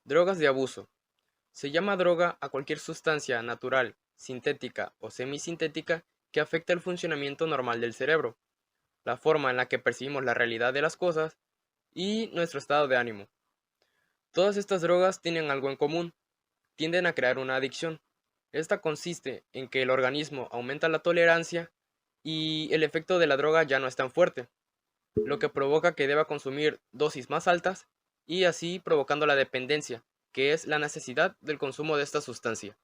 Drogas de abuso. Se llama droga a cualquier sustancia natural, sintética o semisintética que afecta el funcionamiento normal del cerebro, la forma en la que percibimos la realidad de las cosas y nuestro estado de ánimo. Todas estas drogas tienen algo en común, tienden a crear una adicción. Esta consiste en que el organismo aumenta la tolerancia y el efecto de la droga ya no es tan fuerte, lo que provoca que deba consumir dosis más altas y así provocando la dependencia, que es la necesidad del consumo de esta sustancia.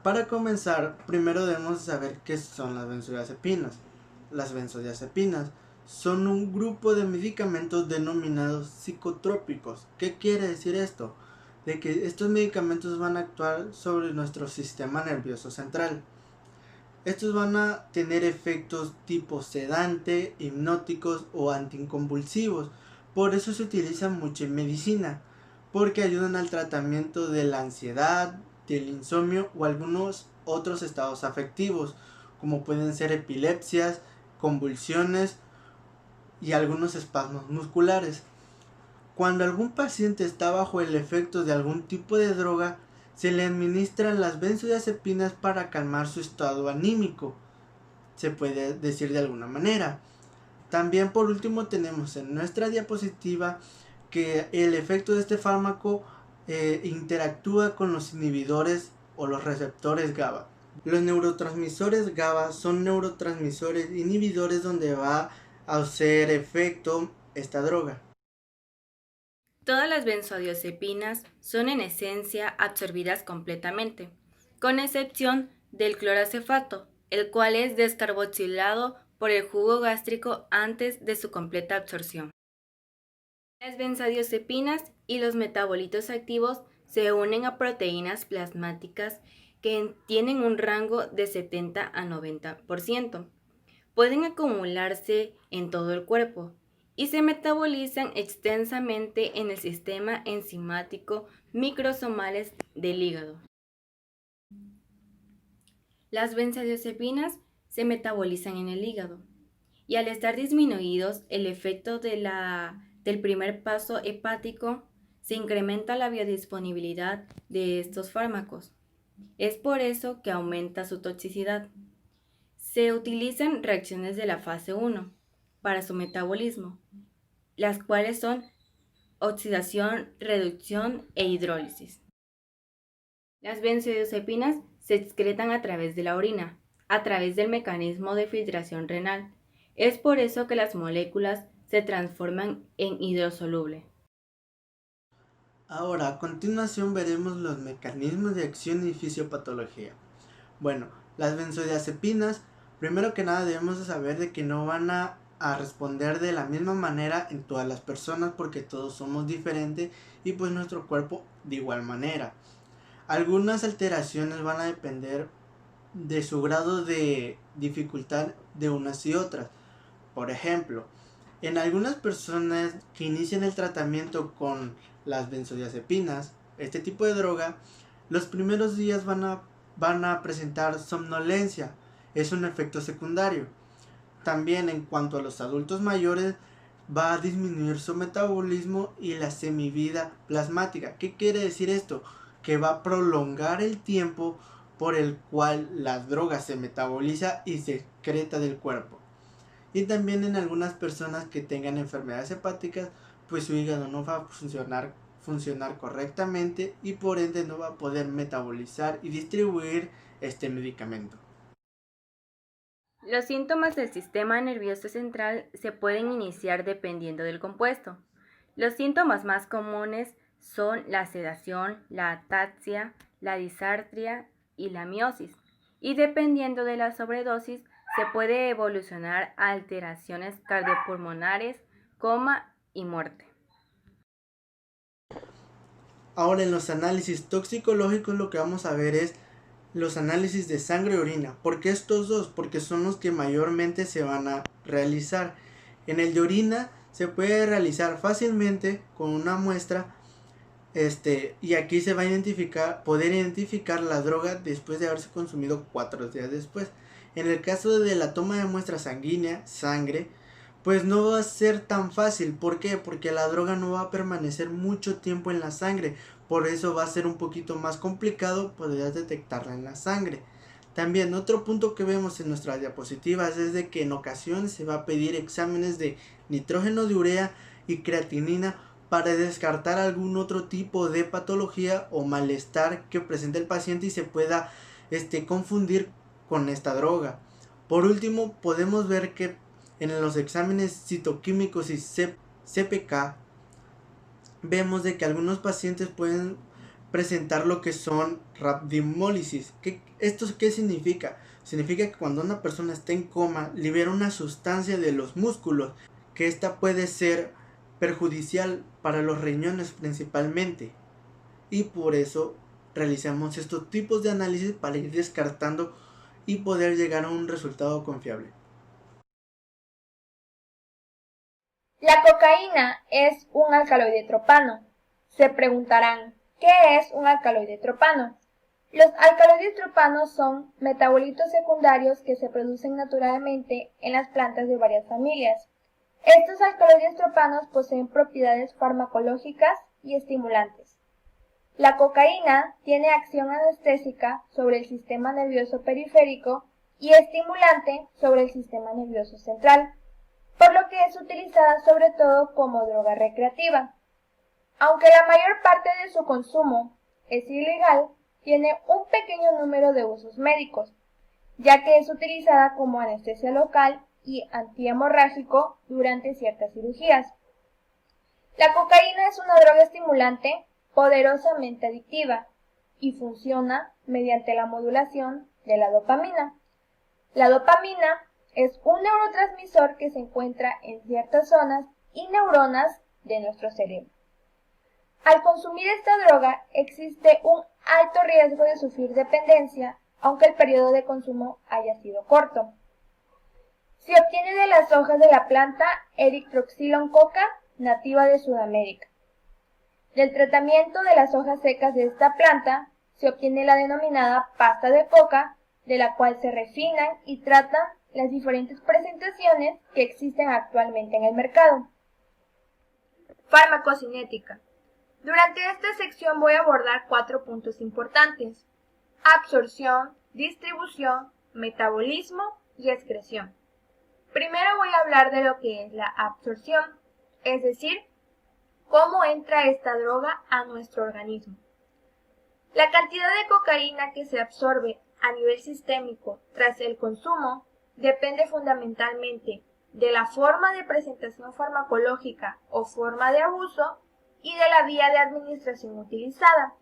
Para comenzar, primero debemos saber qué son las benzodiazepinas. Las benzodiazepinas son un grupo de medicamentos denominados psicotrópicos. ¿Qué quiere decir esto? De que estos medicamentos van a actuar sobre nuestro sistema nervioso central. Estos van a tener efectos tipo sedante, hipnóticos o anticonvulsivos. Por eso se utilizan mucho en medicina, porque ayudan al tratamiento de la ansiedad, del insomnio o algunos otros estados afectivos, como pueden ser epilepsias, convulsiones y algunos espasmos musculares. Cuando algún paciente está bajo el efecto de algún tipo de droga, se le administran las benzodiazepinas para calmar su estado anímico, se puede decir de alguna manera. También por último tenemos en nuestra diapositiva que el efecto de este fármaco interactúa con los inhibidores o los receptores GABA. Los neurotransmisores GABA son neurotransmisores inhibidores donde va a hacer efecto esta droga. Todas las benzodiazepinas son en esencia absorbidas completamente, con excepción del cloracefato, el cual es descarboxilado por el jugo gástrico antes de su completa absorción. Las benzodiazepinas y los metabolitos activos se unen a proteínas plasmáticas que tienen un rango de 70 a 90%. Pueden acumularse en todo el cuerpo y se metabolizan extensamente en el sistema enzimático microsomales del hígado. Las benzodiazepinas se metabolizan en el hígado y al estar disminuidos el efecto del primer paso hepático, se incrementa la biodisponibilidad de estos fármacos. Es por eso que aumenta su toxicidad. Se utilizan reacciones de la fase 1 para su metabolismo, las cuales son oxidación, reducción e hidrólisis. Las benzodiazepinas se excretan a través de la orina, a través del mecanismo de filtración renal. Es por eso que las moléculas se transforman en hidrosoluble. Ahora, a continuación veremos los mecanismos de acción y fisiopatología. Bueno, las benzodiazepinas, primero que nada debemos de saber de que no van a responder de la misma manera en todas las personas porque todos somos diferentes y pues nuestro cuerpo de igual manera. Algunas alteraciones van a depender de su grado de dificultad de unas y otras. Por ejemplo, en algunas personas que inician el tratamiento con las benzodiazepinas, este tipo de droga, los primeros días van a presentar somnolencia, es un efecto secundario. También en cuanto a los adultos mayores, va a disminuir su metabolismo y la semivida plasmática. ¿Qué quiere decir esto? Que va a prolongar el tiempo por el cual la droga se metaboliza y se excreta del cuerpo. Y también en algunas personas que tengan enfermedades hepáticas, pues su hígado no va a funcionar correctamente y por ende no va a poder metabolizar y distribuir este medicamento. Los síntomas del sistema nervioso central se pueden iniciar dependiendo del compuesto. Los síntomas más comunes son la sedación, la ataxia, la disartria y la miosis, y dependiendo de la sobredosis se puede evolucionar a alteraciones cardiopulmonares, coma y muerte. Ahora en los análisis toxicológicos lo que vamos a ver es los análisis de sangre y orina. ¿Por qué estos dos? Porque son los que mayormente se van a realizar. En el de orina se puede realizar fácilmente con una muestra y aquí se va a poder identificar la droga después de haberse consumido 4 días después. En el caso de la toma de muestra sanguínea, sangre, Pues no va a ser tan fácil. ¿Por qué? Porque la droga no va a permanecer mucho tiempo en la sangre. Por eso va a ser un poquito más complicado poder detectarla en la sangre. También otro punto que vemos en nuestras diapositivas es de que en ocasiones se va a pedir exámenes de nitrógeno de urea y creatinina para descartar algún otro tipo de patología o malestar que presente el paciente y se pueda confundir con esta droga. Por último, podemos ver que en los exámenes citoquímicos y CPK vemos de que algunos pacientes pueden presentar lo que son rhabdomyolysis. ¿Esto qué significa? Significa que cuando una persona está en coma libera una sustancia de los músculos, que esta puede ser perjudicial para los riñones principalmente, y por eso realizamos estos tipos de análisis para ir descartando y poder llegar a un resultado confiable. La cocaína es un alcaloide tropano. Se preguntarán, ¿qué es un alcaloide tropano? Los alcaloides tropanos son metabolitos secundarios que se producen naturalmente en las plantas de varias familias. Estos alcaloides tropanos poseen propiedades farmacológicas y estimulantes. La cocaína tiene acción anestésica sobre el sistema nervioso periférico y estimulante sobre el sistema nervioso central, por lo que es utilizada sobre todo como droga recreativa. Aunque la mayor parte de su consumo es ilegal, tiene un pequeño número de usos médicos, ya que es utilizada como anestesia local y antihemorrágico durante ciertas cirugías. La cocaína es una droga estimulante poderosamente adictiva y funciona mediante la modulación de la dopamina. La dopamina es un neurotransmisor que se encuentra en ciertas zonas y neuronas de nuestro cerebro. Al consumir esta droga existe un alto riesgo de sufrir dependencia, aunque el periodo de consumo haya sido corto. Se obtiene de las hojas de la planta Erythrocylon coca, nativa de Sudamérica. Del tratamiento de las hojas secas de esta planta se obtiene la denominada pasta de coca, de la cual se refinan y tratan las diferentes presentaciones que existen actualmente en el mercado. Farmacocinética. Durante esta sección voy a abordar 4 puntos importantes: absorción, distribución, metabolismo y excreción. Primero voy a hablar de lo que es la absorción, es decir, cómo entra esta droga a nuestro organismo. La cantidad de cocaína que se absorbe a nivel sistémico tras el consumo depende fundamentalmente de la forma de presentación farmacológica o forma de abuso y de la vía de administración utilizada.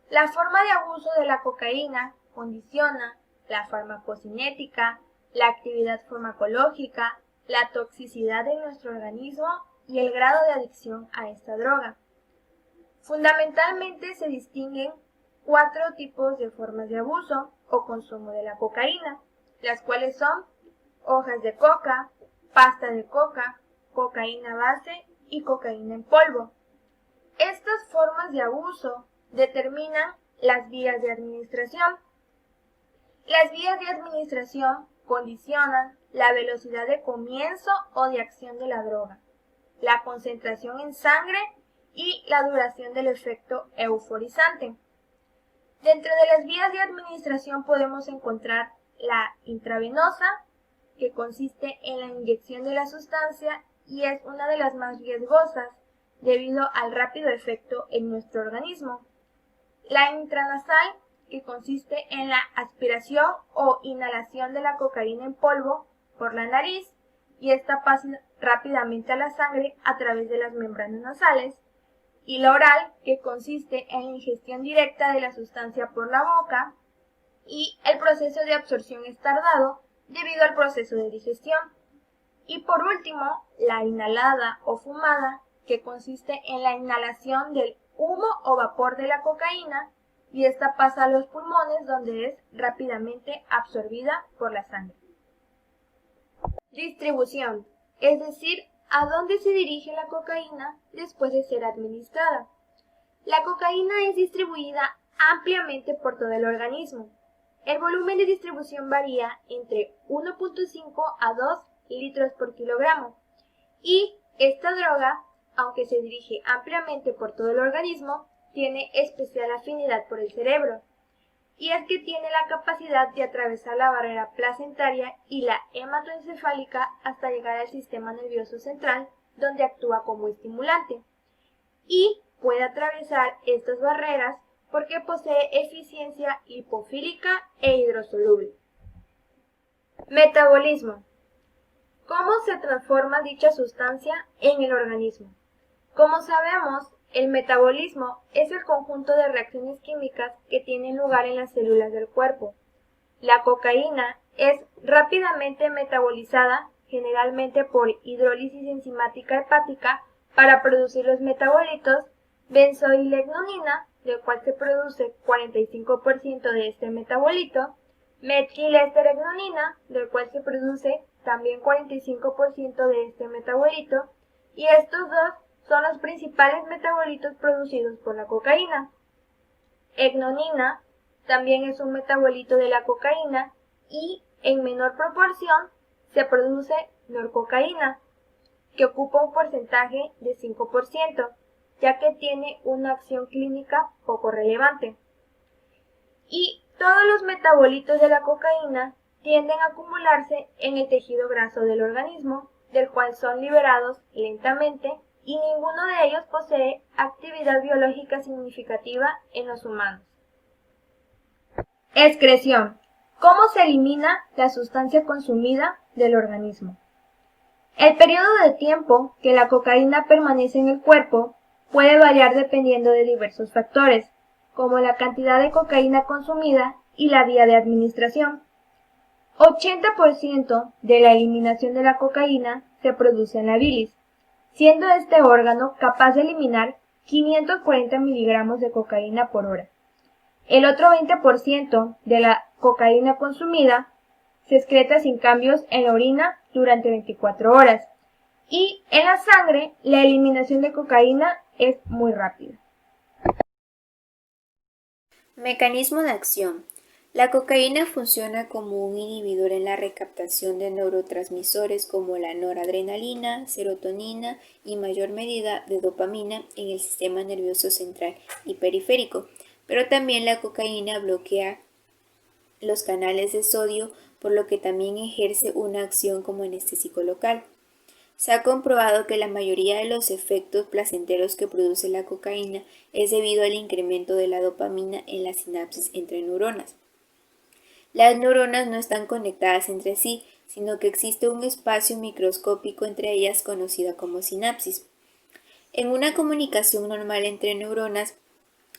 La forma de abuso de la cocaína condiciona la farmacocinética, la actividad farmacológica, la toxicidad de nuestro organismo y el grado de adicción a esta droga. Fundamentalmente se distinguen 4 tipos de formas de abuso o consumo de la cocaína, las cuales son hojas de coca, pasta de coca, cocaína base y cocaína en polvo. Estas formas de abuso determinan las vías de administración. Las vías de administración condicionan la velocidad de comienzo o de acción de la droga, la concentración en sangre y la duración del efecto euforizante. Dentro de las vías de administración podemos encontrar la intravenosa, que consiste en la inyección de la sustancia y es una de las más riesgosas debido al rápido efecto en nuestro organismo. La intranasal, que consiste en la aspiración o inhalación de la cocaína en polvo por la nariz y esta pasa rápidamente a la sangre a través de las membranas nasales, y la oral, que consiste en la ingestión directa de la sustancia por la boca y el proceso de absorción es tardado debido al proceso de digestión. Y por último, la inhalada o fumada, que consiste en la inhalación del humo o vapor de la cocaína y esta pasa a los pulmones donde es rápidamente absorbida por la sangre. Distribución, es decir, a dónde se dirige la cocaína después de ser administrada. La cocaína es distribuida ampliamente por todo el organismo. El volumen de distribución varía entre 1.5 a 2 litros por kilogramo. Y esta droga, aunque se dirige ampliamente por todo el organismo, tiene especial afinidad por el cerebro. Y es que tiene la capacidad de atravesar la barrera placentaria y la hematoencefálica hasta llegar al sistema nervioso central, donde actúa como estimulante. Y puede atravesar estas barreras porque posee eficiencia lipofílica e hidrosoluble. Metabolismo. ¿Cómo se transforma dicha sustancia en el organismo? Como sabemos, el metabolismo es el conjunto de reacciones químicas que tienen lugar en las células del cuerpo. La cocaína es rápidamente metabolizada, generalmente por hidrólisis enzimática hepática, para producir los metabolitos benzoilecgonina, del cual se produce 45% de este metabolito, metilesterecgonina, del cual se produce también 45% de este metabolito, y estos dos son los principales metabolitos producidos por la cocaína. Ecgonina también es un metabolito de la cocaína y en menor proporción se produce norcocaína, que ocupa un porcentaje de 5%, ya que tiene una acción clínica poco relevante. Y todos los metabolitos de la cocaína tienden a acumularse en el tejido graso del organismo, del cual son liberados lentamente, y ninguno de ellos posee actividad biológica significativa en los humanos. Excreción. ¿Cómo se elimina la sustancia consumida del organismo? El periodo de tiempo que la cocaína permanece en el cuerpo puede variar dependiendo de diversos factores, como la cantidad de cocaína consumida y la vía de administración. 80% de la eliminación de la cocaína se produce en la bilis, siendo este órgano capaz de eliminar 540 miligramos de cocaína por hora. El otro 20% de la cocaína consumida se excreta sin cambios en la orina durante 24 horas. Y en la sangre, la eliminación de cocaína es muy rápida. Mecanismo de acción. La cocaína funciona como un inhibidor en la recaptación de neurotransmisores como la noradrenalina, serotonina y mayor medida de dopamina en el sistema nervioso central y periférico, pero también la cocaína bloquea los canales de sodio, por lo que también ejerce una acción como anestésico local. Se ha comprobado que la mayoría de los efectos placenteros que produce la cocaína es debido al incremento de la dopamina en la sinapsis entre neuronas. Las neuronas no están conectadas entre sí, sino que existe un espacio microscópico entre ellas conocida como sinapsis. En una comunicación normal entre neuronas,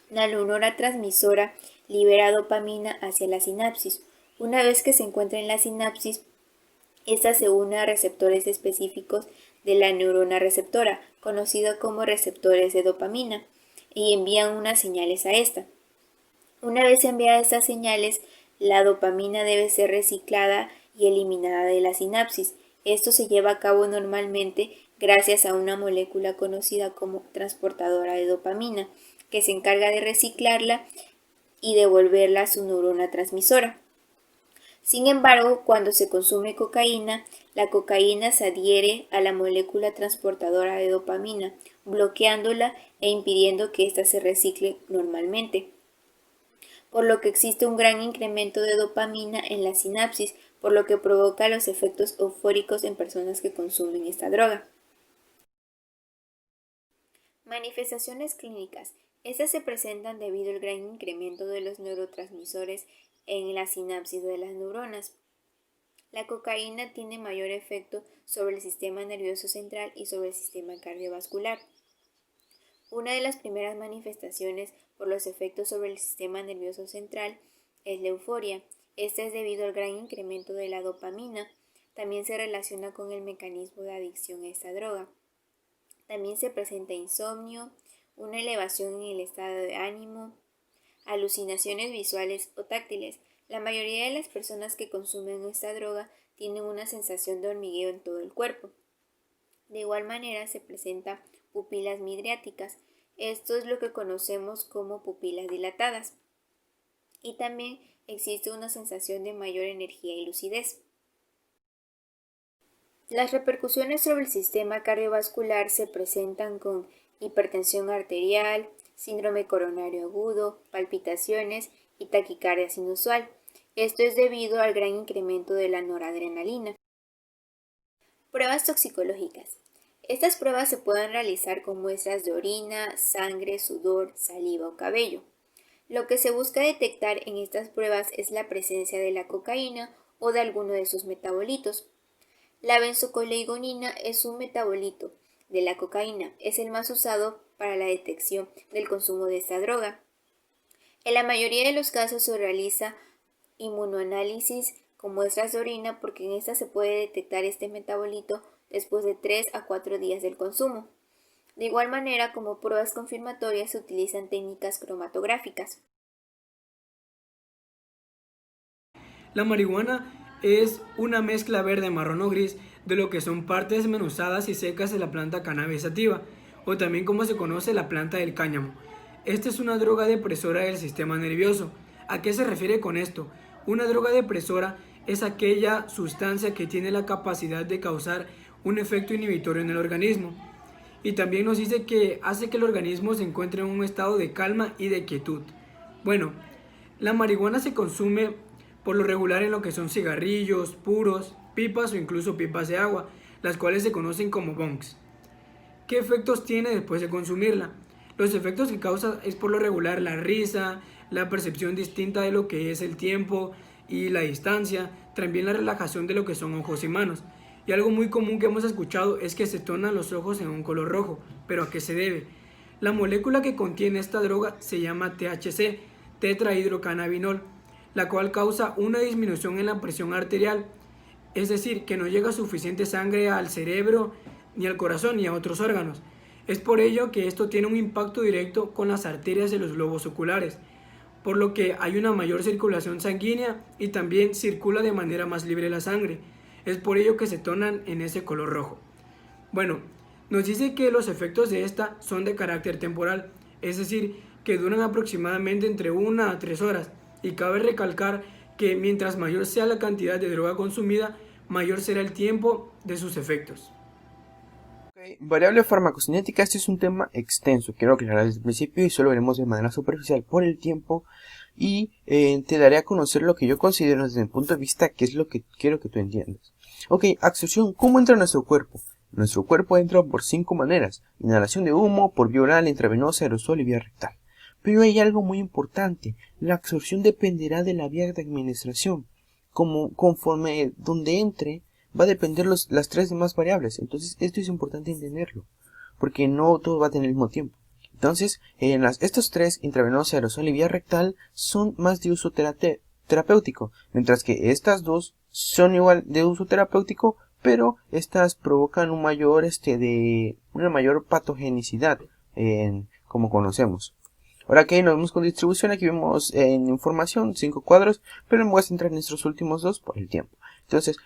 la neurona transmisora libera dopamina hacia la sinapsis. Una vez que se encuentra en la sinapsis, esta se une a receptores específicos de la neurona receptora, conocida como receptores de dopamina, y envían unas señales a esta. Una vez enviadas estas señales, la dopamina debe ser reciclada y eliminada de la sinapsis. Esto se lleva a cabo normalmente gracias a una molécula conocida como transportadora de dopamina, que se encarga de reciclarla y devolverla a su neurona transmisora. Sin embargo, cuando se consume cocaína, la cocaína se adhiere a la molécula transportadora de dopamina, bloqueándola e impidiendo que ésta se recicle normalmente, por lo que existe un gran incremento de dopamina en la sinapsis, por lo que provoca los efectos eufóricos en personas que consumen esta droga. Manifestaciones clínicas. Estas se presentan debido al gran incremento de los neurotransmisores en la sinapsis de las neuronas. La cocaína tiene mayor efecto sobre el sistema nervioso central y sobre el sistema cardiovascular. Una de las primeras manifestaciones por los efectos sobre el sistema nervioso central es la euforia. Esta es debido al gran incremento de la dopamina. También se relaciona con el mecanismo de adicción a esta droga. También se presenta insomnio, una elevación en el estado de ánimo, alucinaciones visuales o táctiles. La mayoría de las personas que consumen esta droga tienen una sensación de hormigueo en todo el cuerpo. De igual manera se presentan pupilas midriáticas. Esto es lo que conocemos como pupilas dilatadas. Y también existe una sensación de mayor energía y lucidez. Las repercusiones sobre el sistema cardiovascular se presentan con hipertensión arterial, síndrome coronario agudo, palpitaciones y taquicardia inusual. Esto es debido al gran incremento de la noradrenalina. Pruebas toxicológicas. Estas pruebas se pueden realizar con muestras de orina, sangre, sudor, saliva o cabello. Lo que se busca detectar en estas pruebas es la presencia de la cocaína o de alguno de sus metabolitos. La benzocoleigonina es un metabolito de la cocaína, es el más usado para la detección del consumo de esta droga. En la mayoría de los casos se realiza inmunoanálisis con muestras de orina porque en esta se puede detectar este metabolito después de 3 a 4 días del consumo. De igual manera, como pruebas confirmatorias se utilizan técnicas cromatográficas. La marihuana es una mezcla verde, marrón o gris de lo que son partes desmenuzadas y secas de la planta cannabis sativa, o también como se conoce la planta del cáñamo. Esta es una droga depresora del sistema nervioso. ¿A qué se refiere con esto? Una droga depresora es aquella sustancia que tiene la capacidad de causar un efecto inhibitorio en el organismo. Y también nos dice que hace que el organismo se encuentre en un estado de calma y de quietud. Bueno, la marihuana se consume por lo regular en lo que son cigarrillos, puros, pipas o incluso pipas de agua, las cuales se conocen como bongs. ¿Qué efectos tiene después de consumirla? Los efectos que causa es por lo regular la risa, la percepción distinta de lo que es el tiempo y la distancia, también la relajación de lo que son ojos y manos. Y algo muy común que hemos escuchado es que se tornan los ojos en un color rojo. ¿Pero a qué se debe? La molécula que contiene esta droga se llama THC, tetrahidrocannabinol, la cual causa una disminución en la presión arterial, es decir, que no llega suficiente sangre al cerebro, ni al corazón, ni a otros órganos. Es por ello que esto tiene un impacto directo con las arterias de los globos oculares, por lo que hay una mayor circulación sanguínea y también circula de manera más libre la sangre. Es por ello que se tornan en ese color rojo. Bueno, nos dice que los efectos de esta son de carácter temporal, es decir, que duran aproximadamente entre 1 a 3 horas, y cabe recalcar que mientras mayor sea la cantidad de droga consumida, mayor será el tiempo de sus efectos. Variable farmacocinética, este es un tema extenso, quiero aclarar desde el principio y solo veremos de manera superficial por el tiempo y te daré a conocer lo que yo considero desde mi punto de vista que es lo que quiero que tú entiendas. Ok, absorción, ¿cómo entra en nuestro cuerpo? Nuestro cuerpo entra por 5 maneras: inhalación de humo, por vía oral, intravenosa, aerosol y vía rectal. Pero hay algo muy importante, la absorción dependerá de la vía de administración, conforme donde entre va a depender las 3 demás variables. Entonces esto es importante entenderlo, porque no todo va a tener el mismo tiempo. Entonces, estos 3, intravenosa, aerosol y vía rectal, son más de uso terapéutico, mientras que estas 2 son igual de uso terapéutico, pero estas provocan una mayor patogenicidad, como conocemos. Ahora que nos vemos con distribución, aquí vemos en información 5 cuadros, pero me voy a centrar en estos últimos 2 por el tiempo. Entonces,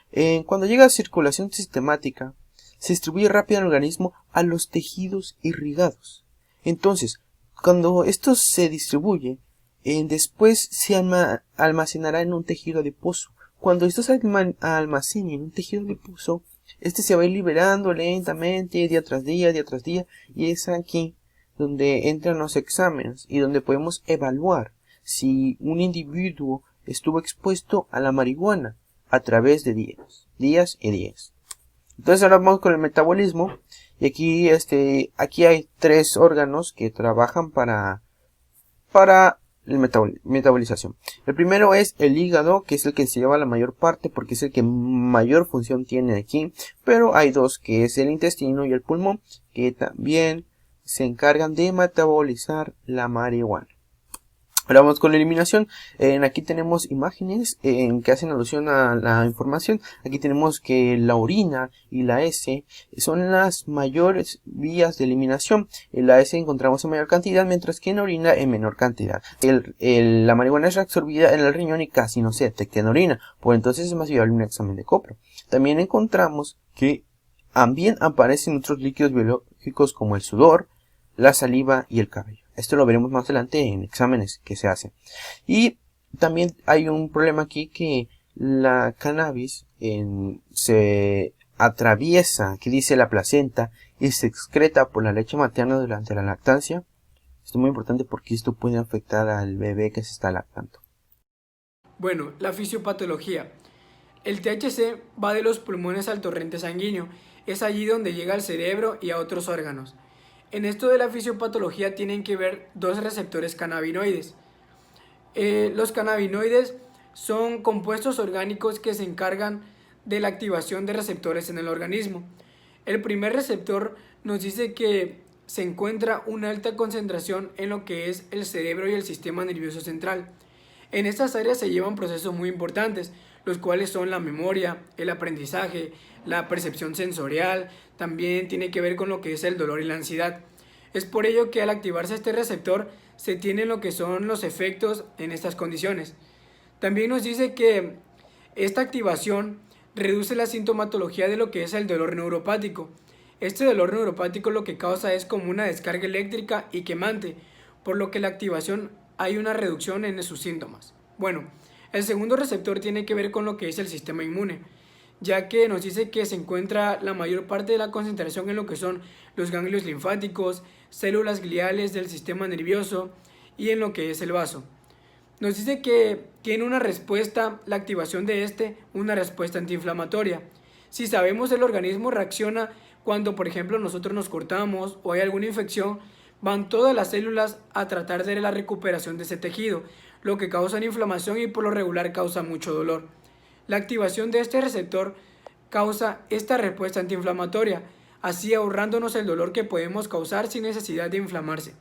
cuando llega a circulación sistemática, se distribuye rápido en el organismo a los tejidos irrigados. Entonces, cuando esto se distribuye, después se almacenará en un tejido adiposo. Cuando esto se almacena en un tejido adiposo, este se va a ir liberando lentamente, día tras día, y es aquí donde entran los exámenes y donde podemos evaluar si un individuo estuvo expuesto a la marihuana a través de días y días. Entonces ahora vamos con el metabolismo, y aquí hay 3 órganos que trabajan para la metabolización. El primero es el hígado, que es el que se lleva la mayor parte porque es el que mayor función tiene aquí, pero hay 2, que es el intestino y el pulmón, que también se encargan de metabolizar la marihuana. Ahora vamos con la eliminación. Aquí tenemos imágenes que hacen alusión a la información. Aquí tenemos que la orina y la S son las mayores vías de eliminación. En la S encontramos en mayor cantidad, mientras que en orina en menor cantidad. La marihuana es reabsorbida en el riñón y casi no se detecta en orina, por entonces es más viable un examen de copro. También encontramos que también aparecen otros líquidos biológicos como el sudor, la saliva y el cabello. Esto lo veremos más adelante en exámenes que se hacen. Y también hay un problema aquí, que la cannabis se atraviesa, que dice la placenta, y se excreta por la leche materna durante la lactancia. Esto es muy importante porque esto puede afectar al bebé que se está lactando. Bueno, la fisiopatología. El THC va de los pulmones al torrente sanguíneo. Es allí donde llega al cerebro y a otros órganos. En esto de la fisiopatología tienen que ver dos receptores cannabinoides. Los cannabinoides son compuestos orgánicos que se encargan de la activación de receptores en el organismo. El primer receptor nos dice que se encuentra una alta concentración en lo que es el cerebro y el sistema nervioso central. En estas áreas se llevan procesos muy importantes, los cuales son la memoria, el aprendizaje, la percepción sensorial, también tiene que ver con lo que es el dolor y la ansiedad. Es por ello que al activarse este receptor se tienen lo que son los efectos en estas condiciones. También nos dice que esta activación reduce la sintomatología de lo que es el dolor neuropático. Este dolor neuropático lo que causa es como una descarga eléctrica y quemante, por lo que la activación hay una reducción en sus síntomas. Bueno, el segundo receptor tiene que ver con lo que es el sistema inmune, ya que nos dice que se encuentra la mayor parte de la concentración en lo que son los ganglios linfáticos, células gliales del sistema nervioso y en lo que es el vaso. Nos dice que tiene una respuesta, la activación de una respuesta antiinflamatoria. Si sabemos el organismo reacciona cuando, por ejemplo, nosotros nos cortamos o hay alguna infección, van todas las células a tratar de la recuperación de ese tejido, lo que causa una inflamación y por lo regular causa mucho dolor. La activación de este receptor causa esta respuesta antiinflamatoria, así ahorrándonos el dolor que podemos causar sin necesidad de inflamarse.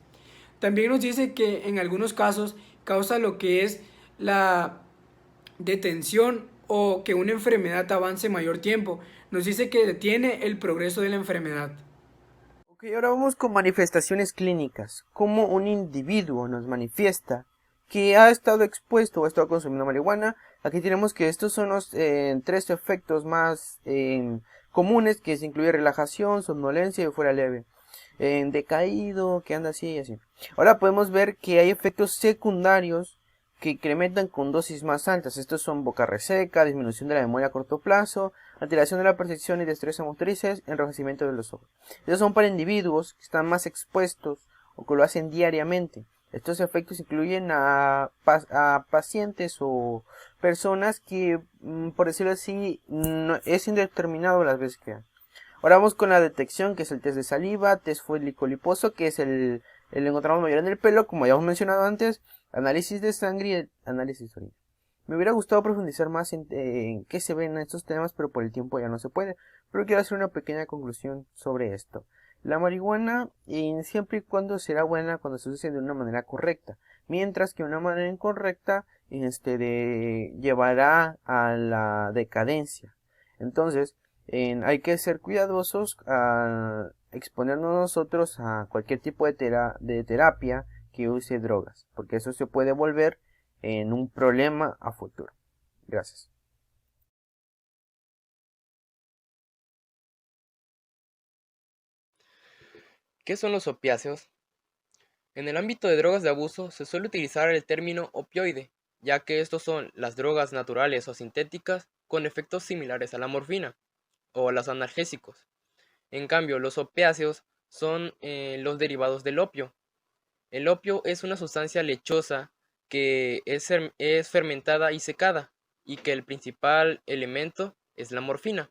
También nos dice que en algunos casos causa lo que es la detención o que una enfermedad avance mayor tiempo. Nos dice que detiene el progreso de la enfermedad. Ok, ahora vamos con manifestaciones clínicas. Cómo un individuo nos manifiesta que ha estado expuesto o ha estado consumiendo marihuana. Aquí tenemos que estos son los tres efectos más comunes, que se incluye relajación, somnolencia y fuera leve. Decaído, que anda así y así. Ahora podemos ver que hay efectos secundarios que incrementan con dosis más altas. Estos son boca reseca, disminución de la memoria a corto plazo, alteración de la percepción y destreza motrices, enrojecimiento de los ojos. Estos son para individuos que están más expuestos o que lo hacen diariamente. Estos efectos incluyen a pacientes o personas que, por decirlo así, no, es indeterminado las veces que dan. Ahora vamos con la detección, que es el test de saliva, test folico-liposo, que es el encontramos mayor en el pelo, como ya hemos mencionado antes, análisis de sangre y el análisis de orina. Me hubiera gustado profundizar más en qué se ven estos temas, pero por el tiempo ya no se puede. Pero quiero hacer una pequeña conclusión sobre esto. La marihuana, siempre y cuando será buena cuando se use de una manera correcta, mientras que una manera incorrecta llevará a la decadencia. Entonces, hay que ser cuidadosos a exponernos nosotros a cualquier tipo de terapia que use drogas, porque eso se puede volver en un problema a futuro. Gracias. ¿Qué son los opiáceos? En el ámbito de drogas de abuso se suele utilizar el término opioide, ya que estos son las drogas naturales o sintéticas con efectos similares a la morfina o a los analgésicos. En cambio, los opiáceos son los derivados del opio. El opio es una sustancia lechosa que es fermentada y secada, y que el principal elemento es la morfina.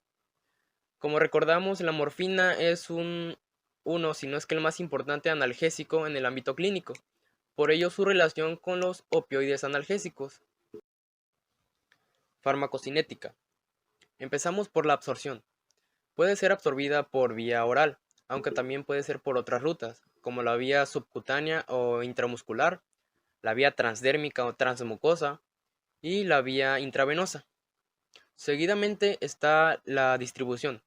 Como recordamos, la morfina es uno, si no es que el más importante analgésico en el ámbito clínico. Por ello su relación con los opioides analgésicos. Farmacocinética. Empezamos por la absorción. Puede ser absorbida por vía oral, aunque también puede ser por otras rutas, como la vía subcutánea o intramuscular, la vía transdérmica o transmucosa y la vía intravenosa. Seguidamente está la distribución.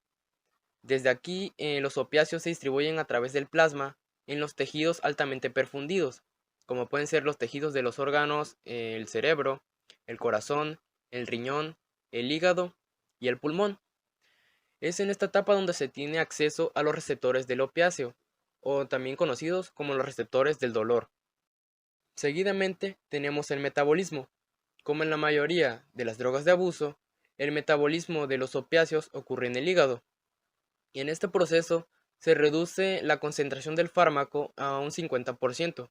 Desde aquí, los opiáceos se distribuyen a través del plasma en los tejidos altamente perfundidos, como pueden ser los tejidos de los órganos, el cerebro, el corazón, el riñón, el hígado y el pulmón. Es en esta etapa donde se tiene acceso a los receptores del opiáceo, o también conocidos como los receptores del dolor. Seguidamente tenemos el metabolismo. Como en la mayoría de las drogas de abuso, el metabolismo de los opiáceos ocurre en el hígado, y en este proceso se reduce la concentración del fármaco a un 50%,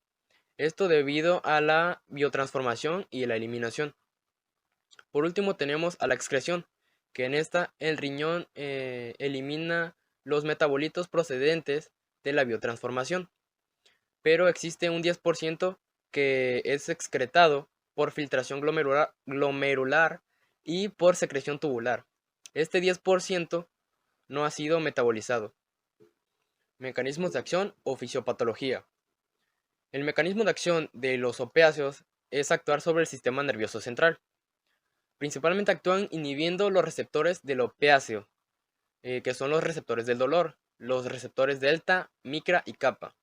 esto debido a la biotransformación y la eliminación. Por último tenemos a la excreción, que en esta el riñón elimina los metabolitos procedentes de la biotransformación, pero existe un 10% que es excretado por filtración glomerular y por secreción tubular. Este 10% no ha sido metabolizado. Mecanismos de acción o fisiopatología. El mecanismo de acción de los opiáceos es actuar sobre el sistema nervioso central. Principalmente actúan inhibiendo los receptores del opiáceo, que son los receptores del dolor, los receptores delta, micra y kappa.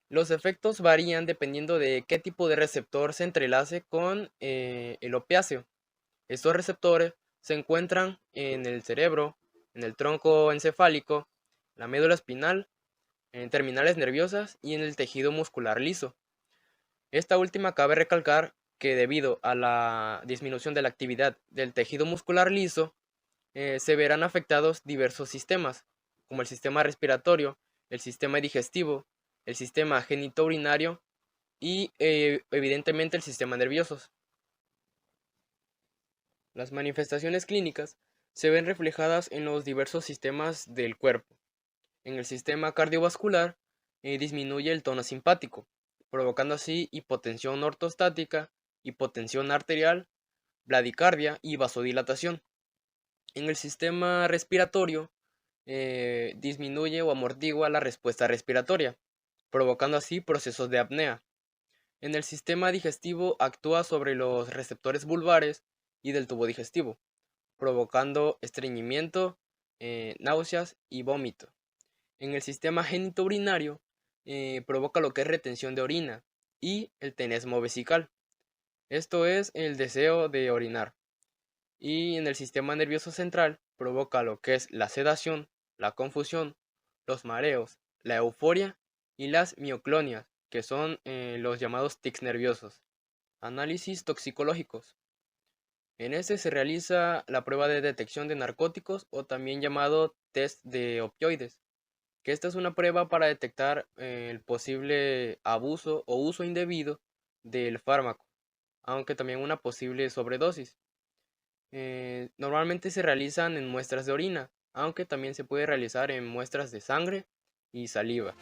Los efectos varían dependiendo de qué tipo de receptor se entrelace con el opiáceo. Estos receptores se encuentran en el cerebro, en el tronco encefálico, la médula espinal, en terminales nerviosas y en el tejido muscular liso. Esta última cabe recalcar que debido a la disminución de la actividad del tejido muscular liso, se verán afectados diversos sistemas, como el sistema respiratorio, el sistema digestivo, el sistema genitourinario y evidentemente el sistema nervioso. Las manifestaciones clínicas se ven reflejadas en los diversos sistemas del cuerpo. En el sistema cardiovascular disminuye el tono simpático, provocando así hipotensión ortostática, hipotensión arterial, bradicardia y vasodilatación. En el sistema respiratorio disminuye o amortigua la respuesta respiratoria, provocando así procesos de apnea. En el sistema digestivo actúa sobre los receptores vulvares y del tubo digestivo, provocando estreñimiento, náuseas y vómito. En el sistema genitourinario provoca lo que es retención de orina y el tenesmo vesical. Esto es el deseo de orinar. Y en el sistema nervioso central provoca lo que es la sedación, la confusión, los mareos, la euforia y las mioclonias, que son los llamados tics nerviosos. Análisis toxicológicos. En este se realiza la prueba de detección de narcóticos o también llamado test de opioides, que esta es una prueba para detectar el posible abuso o uso indebido del fármaco, aunque también una posible sobredosis. Normalmente se realizan en muestras de orina, aunque también se puede realizar en muestras de sangre y saliva.